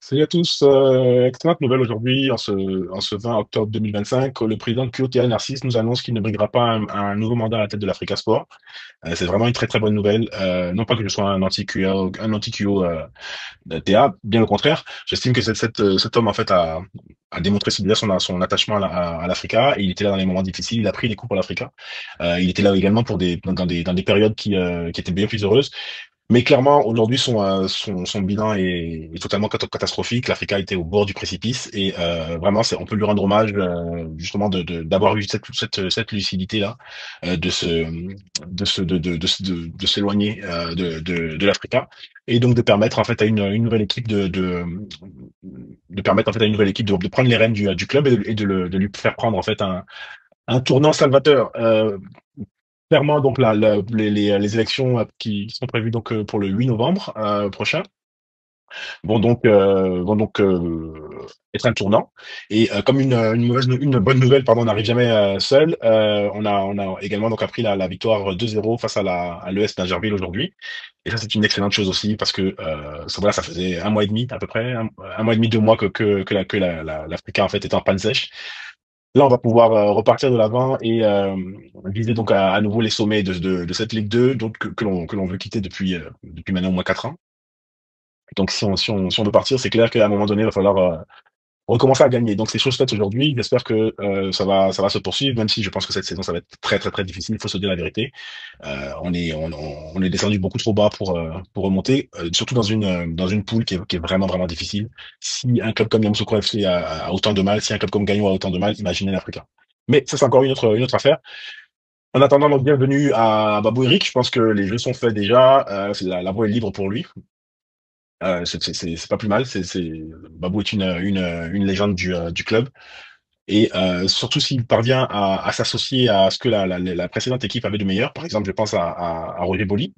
Salut à tous, excellente nouvelle aujourd'hui, en ce 20 octobre 2025, le président Kyoto Narcisse nous annonce qu'il ne briguera pas un nouveau mandat à la tête de l'Africa Sport. C'est vraiment une très très bonne nouvelle. Non pas que je sois un anti-QO TA, bien au contraire. J'estime que cet homme en fait a démontré déjà son attachement à l'Africa. Et il était là dans les moments difficiles, il a pris des coups pour l'Africa. Il était là également dans des périodes qui étaient bien plus heureuses. Mais clairement, aujourd'hui, son bilan est totalement catastrophique. L'Afrique a été au bord du précipice et vraiment, on peut lui rendre hommage justement d'avoir eu cette lucidité-là, de de s'éloigner de l'Africa et donc de permettre en fait à une nouvelle équipe de permettre en fait à une nouvelle équipe de prendre les rênes du club et de lui faire prendre en fait un tournant salvateur. Clairement, donc les élections qui sont prévues donc pour le 8 novembre prochain vont donc être un tournant. Et comme une bonne nouvelle, pardon, n'arrive jamais seule, on a également donc appris la victoire 2-0 face à l'ES Nagerville aujourd'hui. Et ça, c'est une excellente chose aussi parce que voilà, ça faisait un mois et demi à peu près, un mois et demi, 2 mois que l'Africa en fait était en panne sèche. Là, on va pouvoir repartir de l'avant et viser donc à nouveau les sommets de cette Ligue 2 donc, que l'on veut quitter depuis maintenant au moins 4 ans. Donc, si on veut partir, c'est clair qu'à un moment donné, il va falloir recommencer à gagner. Donc, c'est chose faite aujourd'hui. J'espère que ça va se poursuivre, même si je pense que cette saison, ça va être très, très, très difficile. Il faut se dire la vérité. On est descendu beaucoup trop bas pour remonter, surtout dans une poule qui est vraiment, vraiment difficile. Si un club comme Yamoussoukro FC a autant de mal, si un club comme Gagnon a autant de mal, imaginez l'Africa. Mais ça, c'est encore une autre affaire. En attendant, donc, bienvenue à Babou Eric. Je pense que les jeux sont faits déjà. La voie est libre pour lui. C'est pas plus mal. Babou est une légende du club. Et surtout s'il parvient à s'associer à ce que la précédente équipe avait de meilleur. Par exemple, je pense à Roger Boli,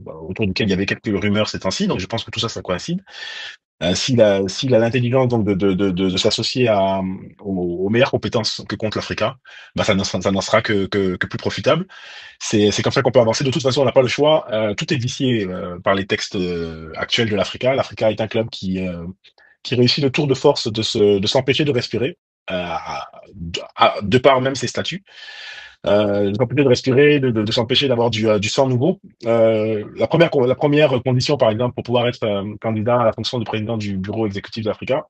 autour duquel il y avait quelques rumeurs ces temps-ci. Donc je pense que tout ça, ça coïncide. S'il a l'intelligence donc de s'associer aux meilleures compétences que compte l'Africa, bah ça n'en sera que plus profitable. C'est comme ça qu'on peut avancer. De toute façon, on n'a pas le choix. Tout est vicié par les textes actuels de l'Africa. L'Africa est un club qui réussit le tour de force de s'empêcher de respirer, de par même ses statuts, de s'empêcher de respirer, de s'empêcher d'avoir du sang nouveau. La première condition, par exemple, pour pouvoir être candidat à la fonction de président du bureau exécutif d'Africa,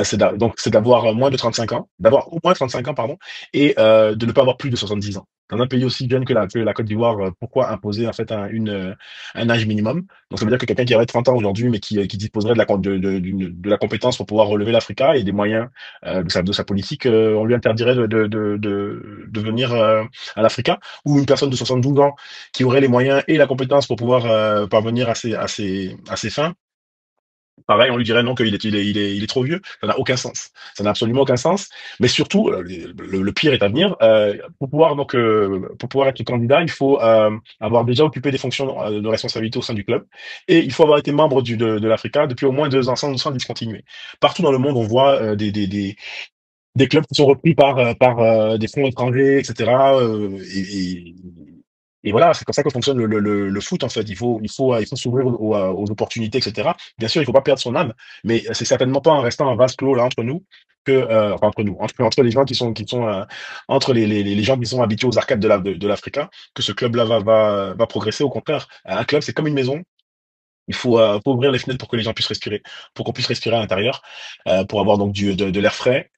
c'est d'avoir moins de 35 ans, d'avoir au moins 35 ans, pardon, et de ne pas avoir plus de 70 ans. Dans un pays aussi jeune que la Côte d'Ivoire, pourquoi imposer en fait un âge minimum? Donc ça veut dire que quelqu'un qui aurait 30 ans aujourd'hui, mais qui disposerait de la compétence pour pouvoir relever l'Africa et des moyens de sa politique, on lui interdirait de venir à l'Africa, ou une personne de 72 ans qui aurait les moyens et la compétence pour pouvoir parvenir à ses fins. Pareil, on lui dirait non, qu'il est trop vieux. Ça n'a aucun sens. Ça n'a absolument aucun sens. Mais surtout, le pire est à venir. Pour pouvoir être candidat, il faut avoir déjà occupé des fonctions de responsabilité au sein du club. Et il faut avoir été membre de l'Africa depuis au moins 2 ans sans discontinuer. Partout dans le monde, on voit des clubs qui sont repris par des fonds étrangers, etc. Et voilà, c'est comme ça que fonctionne le foot en fait. Il faut s'ouvrir aux opportunités, etc. Bien sûr, il faut pas perdre son âme, mais c'est certainement pas en restant en vase clos là entre nous enfin entre nous, entre les gens qui sont entre les gens qui sont habitués aux arcades de l'Africa, que ce club-là va progresser. Au contraire, un club c'est comme une maison. Il faut ouvrir les fenêtres pour que les gens puissent respirer, pour qu'on puisse respirer à l'intérieur, pour avoir donc de l'air frais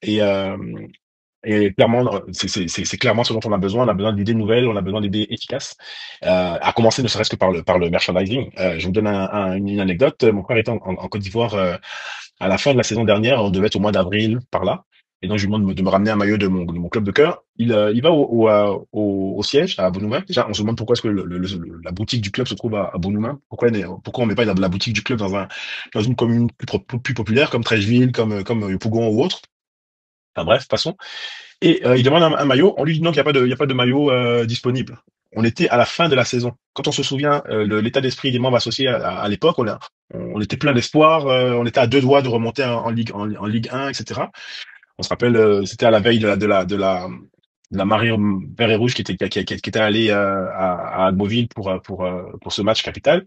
et clairement, c'est clairement ce dont on a besoin. On a besoin d'idées nouvelles, on a besoin d'idées efficaces, à commencer ne serait-ce que par le merchandising. Je vous donne une anecdote. Mon frère était en Côte d'Ivoire à la fin de la saison dernière. On devait être au mois d'avril par là. Et donc, je lui demande de me ramener un maillot de mon club de cœur. Il va au siège à Bonoumin. Déjà, on se demande pourquoi est-ce que la boutique du club se trouve à Bonoumin. Pourquoi on met pas la boutique du club dans une commune plus populaire comme Treichville, comme Yopougon ou autre. Enfin bref, passons. Et il demande un maillot. On lui dit non, qu'il n'y a pas de maillot disponible. On était à la fin de la saison. Quand on se souvient l'état d'esprit des membres associés à l'époque, on était plein d'espoir. On était à deux doigts de remonter en Ligue 1, etc. On se rappelle, c'était à la veille de la marée vert et rouge qui était allée à Agboville pour ce match capital.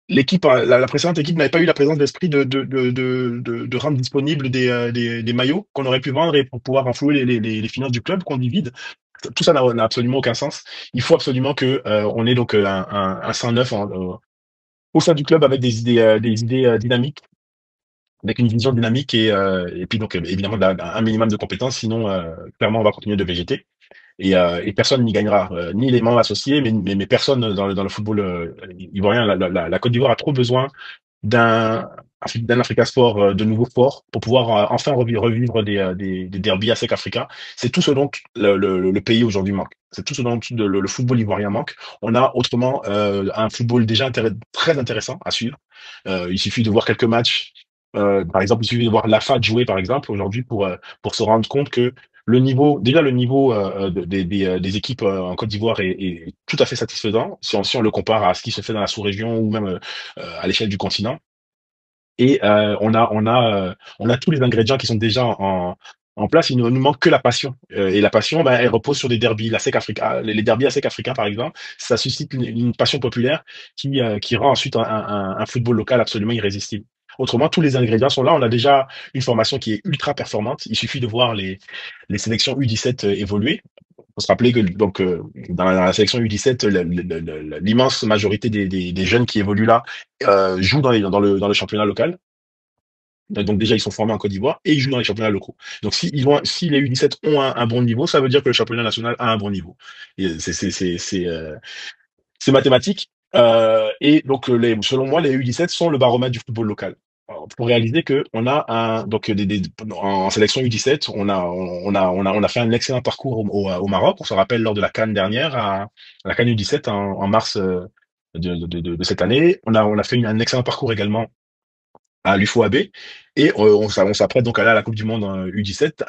l'équipe, la précédente équipe n'avait pas eu la présence d'esprit de rendre disponibles des maillots qu'on aurait pu vendre et pour pouvoir renflouer les finances du club qu'on divide. Tout ça n'a absolument aucun sens. Il faut absolument que on ait donc un sang neuf au sein du club avec des idées dynamiques, avec une vision dynamique et puis donc évidemment un minimum de compétences. Sinon, clairement, on va continuer de végéter et personne n'y gagnera, ni les membres associés, mais personne dans le football ivoirien. La Côte d'Ivoire a trop besoin d'un d'un Africa Sport de nouveau fort pour pouvoir enfin revivre des derbies à sec africains. C'est tout ce dont le pays aujourd'hui manque. C'est tout ce dont le football ivoirien manque. On a autrement un football déjà très intéressant à suivre. Il suffit de voir quelques matchs. Par exemple, il suffit de voir la FAD jouer, par exemple, aujourd'hui pour se rendre compte que déjà le niveau des équipes en Côte d'Ivoire est tout à fait satisfaisant si on le compare à ce qui se fait dans la sous-région ou même à l'échelle du continent. Et on a tous les ingrédients qui sont déjà en place. Il ne nous manque que la passion. Et la passion, ben, elle repose sur des derbies. La SEC Africa, les derbies à SEC Africa, par exemple, ça suscite une passion populaire qui rend ensuite un football local absolument irrésistible. Autrement, tous les ingrédients sont là. On a déjà une formation qui est ultra performante. Il suffit de voir les sélections U17 évoluer. Faut se rappeler que donc dans la sélection U17, l'immense majorité des jeunes qui évoluent là jouent dans le championnat local. Donc déjà, ils sont formés en Côte d'Ivoire et ils jouent dans les championnats locaux. Donc si les U17 ont un bon niveau, ça veut dire que le championnat national a un bon niveau. Et c'est mathématique. Et donc, selon moi, les U17 sont le baromètre du football local. Alors, pour réaliser que on a donc en sélection U17, on a fait un excellent parcours au Maroc. On se rappelle lors de la CAN dernière, à la CAN U17 en mars de cette année. On a fait un excellent parcours également à l'UFOAB et on s'apprête donc à aller à la Coupe du Monde U17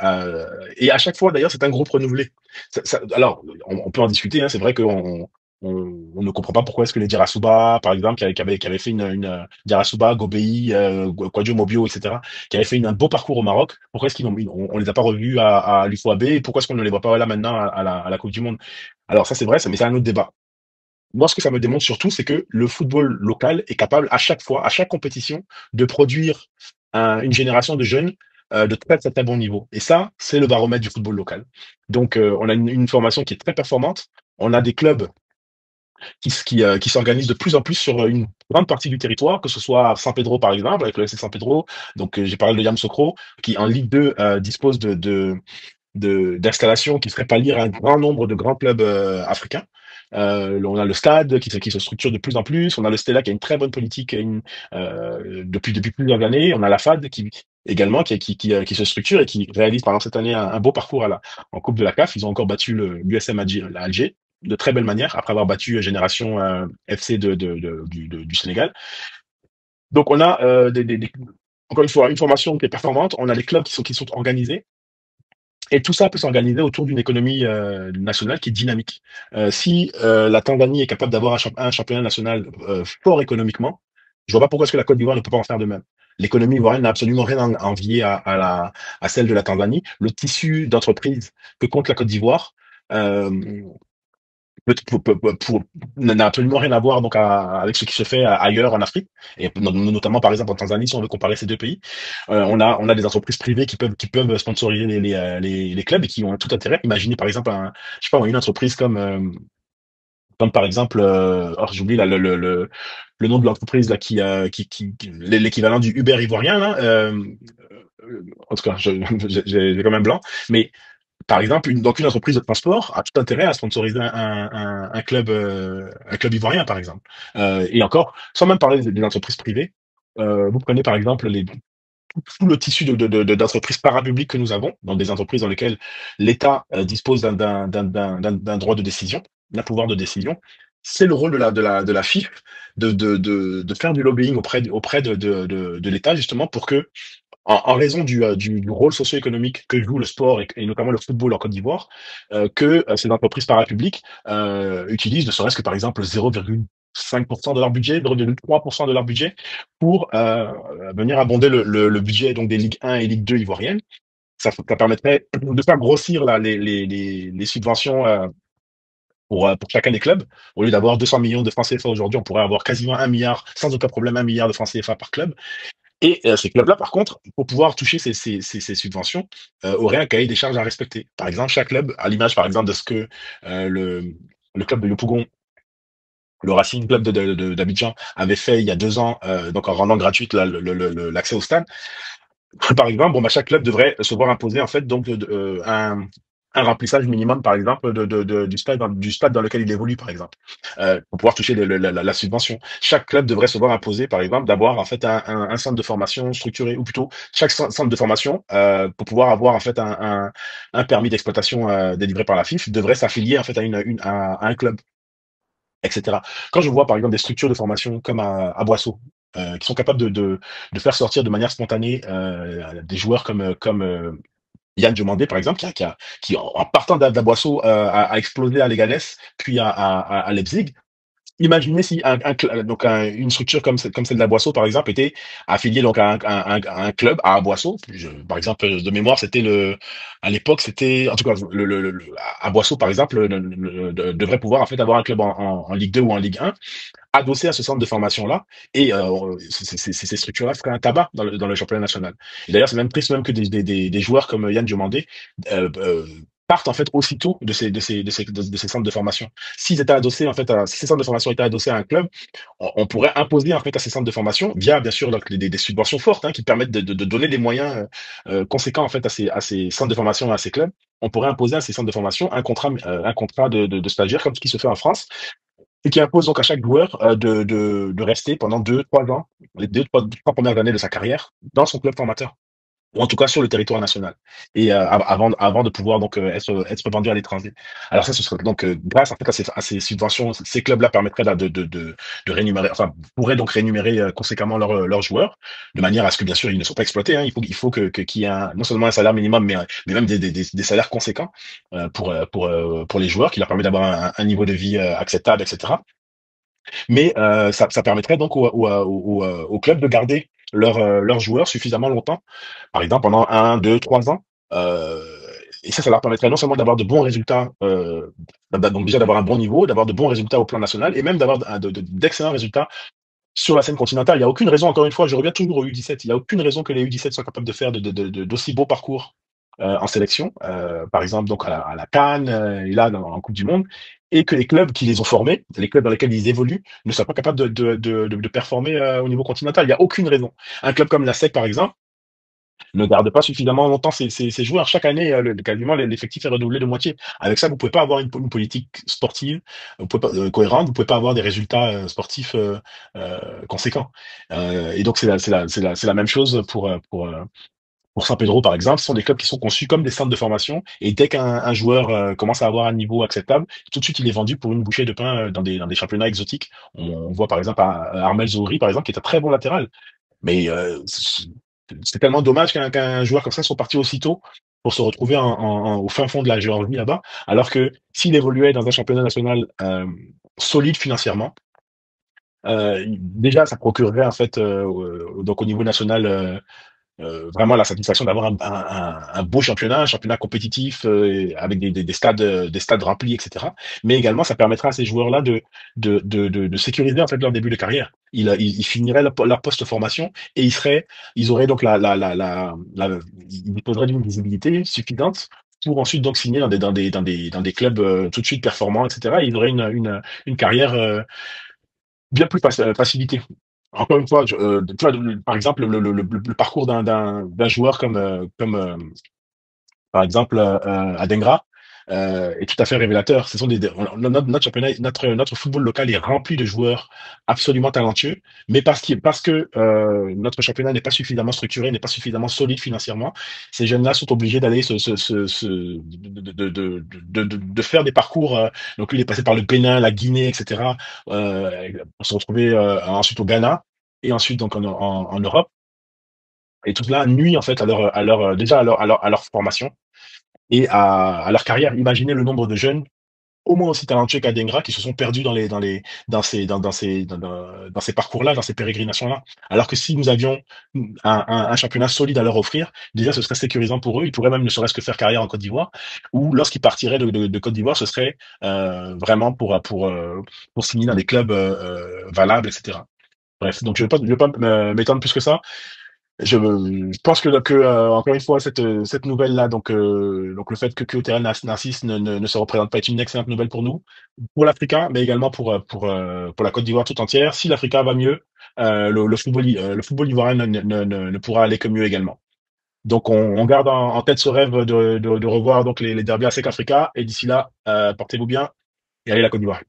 et à chaque fois d'ailleurs c'est un groupe renouvelé. Alors on peut en discuter, hein, c'est vrai qu'on ne comprend pas pourquoi est-ce que les Djarasuba, par exemple, qui avait fait une Djarasuba, Gobei, Kwadjo Mobio, etc., qui avaient fait un beau parcours au Maroc, pourquoi est-ce on les a pas revus à l'UFOAB et pourquoi est-ce qu'on ne les voit pas là maintenant à la Coupe du Monde? Alors ça c'est vrai, mais c'est un autre débat. Moi, ce que ça me démontre surtout, c'est que le football local est capable à chaque fois, à chaque compétition, de produire une génération de jeunes de très très très bon niveau. Et ça, c'est le baromètre du football local. Donc, on a une formation qui est très performante. On a des clubs qui s'organisent de plus en plus sur une grande partie du territoire, que ce soit à San Pedro par exemple, avec le FC San Pedro. Donc, j'ai parlé de Yamoussoukro, qui en Ligue 2 dispose d'installations qui feraient pâlir un grand nombre de grands clubs africains. On a le stade qui se structure de plus en plus. On a le Stella qui a une très bonne politique depuis plusieurs années. On a la FAD également qui se structure et qui réalise par exemple cette année un beau parcours en Coupe de la CAF. Ils ont encore battu l'USM Alger de très belle manière après avoir battu Génération FC du Sénégal. Donc on a encore une fois une formation qui est performante. On a les clubs qui sont organisés et tout ça peut s'organiser autour d'une économie nationale qui est dynamique. Si la Tanzanie est capable d'avoir un championnat national fort économiquement, je vois pas pourquoi est-ce que la Côte d'Ivoire ne peut pas en faire de même. L'économie ivoirienne n'a absolument rien à envier à celle de la Tanzanie. Le tissu d'entreprise que compte la Côte d'Ivoire euh, n'a absolument rien à voir donc avec ce qui se fait ailleurs en Afrique et notamment par exemple en Tanzanie si on veut comparer ces deux pays. On a des entreprises privées qui peuvent sponsoriser les clubs et qui ont tout intérêt. Imaginez par exemple je sais pas une entreprise comme par exemple j'oublie là, le nom de l'entreprise là qui l'équivalent du Uber ivoirien là en tout cas j'ai quand même blanc, mais par exemple, une entreprise de transport a tout intérêt à sponsoriser un club ivoirien, par exemple. Et encore, sans même parler des entreprises privées, vous prenez par exemple tout le tissu d'entreprises parapubliques que nous avons, dans des entreprises dans lesquelles l'État dispose d'un droit de décision, d'un pouvoir de décision. C'est le rôle de la FIF de faire du lobbying auprès de l'État, justement, pour que en raison du rôle socio-économique que joue le sport et notamment le football en Côte d'Ivoire, que ces entreprises parapubliques utilisent ne serait-ce que par exemple 0,5% de leur budget, 0,3% de leur budget pour venir abonder le budget donc des Ligue 1 et Ligue 2 ivoiriennes. Ça permettrait de faire grossir là, les subventions pour chacun des clubs. Au lieu d'avoir 200 millions de francs CFA aujourd'hui, on pourrait avoir quasiment 1 milliard, sans aucun problème, 1 milliard de francs CFA par club. Et ces clubs-là, par contre, pour pouvoir toucher ces subventions, auraient un cahier des charges à respecter. Par exemple, chaque club, à l'image, par exemple, de ce que le club de Yopougon, le Racing Club d'Abidjan avait fait il y a 2 ans, donc en rendant gratuite l'accès au stade. Par exemple, bon, bah, chaque club devrait se voir imposer en fait donc un remplissage minimum, par exemple, du stade dans lequel il évolue, par exemple, pour pouvoir toucher la subvention. Chaque club devrait se voir imposer, par exemple, d'avoir en fait un centre de formation structuré, ou plutôt chaque centre de formation, pour pouvoir avoir en fait un permis d'exploitation délivré par la FIF, devrait s'affilier en fait à un club, etc. Quand je vois par exemple des structures de formation comme à Boisseau, qui sont capables de faire sortir de manière spontanée des joueurs comme Yann Diomandé, par exemple, qui en partant d'Aboisseau a explosé à Leganés, puis à Leipzig. Imaginez si une structure comme celle d'Aboisseau, par exemple, était affiliée donc à un club à Aboisseau. Par exemple, de mémoire, à l'époque, c'était, en tout cas, Aboisseau, par exemple, devrait pouvoir en fait avoir un club en Ligue 2 ou en Ligue 1, adossé à ce centre de formation-là, et ces structures-là feraient un tabac dans le championnat national. Et d'ailleurs, c'est même triste même que des joueurs comme Yann Diomandé partent en fait aussitôt de ces centres de formation. S'ils étaient adossés en fait, si ces centres de formation étaient adossés à un club, on pourrait imposer en fait à ces centres de formation, via bien sûr donc, des subventions fortes, hein, qui permettent de donner des moyens conséquents en fait à ces centres de formation, à ces clubs. On pourrait imposer à ces centres de formation un contrat de stagiaire, comme ce qui se fait en France, et qui impose donc à chaque joueur de rester pendant 2, 3 ans, les 2, 3 premières années de sa carrière, dans son club formateur, ou en tout cas sur le territoire national, et avant de pouvoir donc être vendu à l'étranger. Alors ça, ce serait donc grâce en fait à ces subventions, ces clubs-là permettraient de rémunérer, enfin pourraient donc rémunérer conséquemment leurs joueurs, de manière à ce que bien sûr ils ne soient pas exploités, hein. Il faut qu'il y ait non seulement un salaire minimum, mais même des salaires conséquents pour les joueurs, qui leur permet d'avoir un niveau de vie acceptable, etc. Mais ça permettrait donc au club de garder leurs joueurs suffisamment longtemps, par exemple pendant 1, 2, 3 ans. Euh, et ça leur permettrait non seulement d'avoir de bons résultats, donc déjà d'avoir un bon niveau, d'avoir de bons résultats au plan national, et même d'avoir d'excellents résultats sur la scène continentale. Il n'y a aucune raison, encore une fois, je reviens toujours au U17, il n'y a aucune raison que les U17 soient capables de faire d'aussi beaux parcours en sélection, par exemple donc à la CAN, et là en Coupe du Monde, et que les clubs qui les ont formés, les clubs dans lesquels ils évoluent, ne soient pas capables de performer au niveau continental. Il n'y a aucune raison. Un club comme la SEC, par exemple, ne garde pas suffisamment longtemps ses joueurs. Chaque année, quasiment l'effectif est redoublé de moitié. Avec ça, vous pouvez pas avoir une politique sportive, vous pouvez pas, cohérente, vous pouvez pas avoir des résultats sportifs conséquents. Et donc c'est la même chose pour San Pedro, par exemple. Ce sont des clubs qui sont conçus comme des centres de formation, et dès qu'un joueur commence à avoir un niveau acceptable, tout de suite il est vendu pour une bouchée de pain dans des championnats exotiques. On voit par exemple à Armel Zouri, par exemple, qui est un très bon latéral. Mais c'est tellement dommage qu'un joueur comme ça soit parti aussitôt pour se retrouver au fin fond de la Géorgie là-bas, alors que s'il évoluait dans un championnat national solide financièrement, déjà ça procurerait en fait donc au niveau national vraiment la satisfaction d'avoir un beau championnat, un championnat compétitif avec des stades remplis, etc. Mais également, ça permettra à ces joueurs-là de sécuriser en fait leur début de carrière. Ils finiraient leur post-formation, et ils auraient donc ils disposeraient d'une visibilité suffisante pour ensuite donc signer dans des clubs tout de suite performants, etc. Ils auraient une carrière bien plus facilitée. Encore une fois, tu vois, par exemple, le parcours d'un joueur par exemple, Adengra, est tout à fait révélateur. Ce sont notre championnat, notre football local est rempli de joueurs absolument talentueux, mais parce que notre championnat n'est pas suffisamment structuré, n'est pas suffisamment solide financièrement, ces jeunes-là sont obligés d'aller de faire des parcours. Donc lui, il est passé par le Bénin, la Guinée, etc., pour se retrouver ensuite au Ghana, et ensuite donc en Europe. Et tout cela nuit en fait déjà à leur formation et à leur carrière. Imaginez le nombre de jeunes au moins aussi talentueux qu'Adengra, qui se sont perdus dans ces parcours-là, dans ces pérégrinations-là. Alors que si nous avions un championnat solide à leur offrir, déjà ce serait sécurisant pour eux. Ils pourraient même ne serait-ce que faire carrière en Côte d'Ivoire, ou lorsqu'ils partiraient de Côte d'Ivoire, ce serait vraiment pour signer dans des clubs valables, etc. Bref, donc je vais pas m'étendre plus que ça. Je pense encore une fois cette nouvelle là donc le fait que Kyoto Narcisse ne se représente pas est une excellente nouvelle pour nous, pour l'Africain, mais également pour la Côte d'Ivoire tout entière. Si l'Africain va mieux, le football ivoirien ne pourra aller que mieux également. Donc on garde en tête ce rêve de revoir donc les derbies à Sec Africa, et d'ici là, portez-vous bien et allez la Côte d'Ivoire.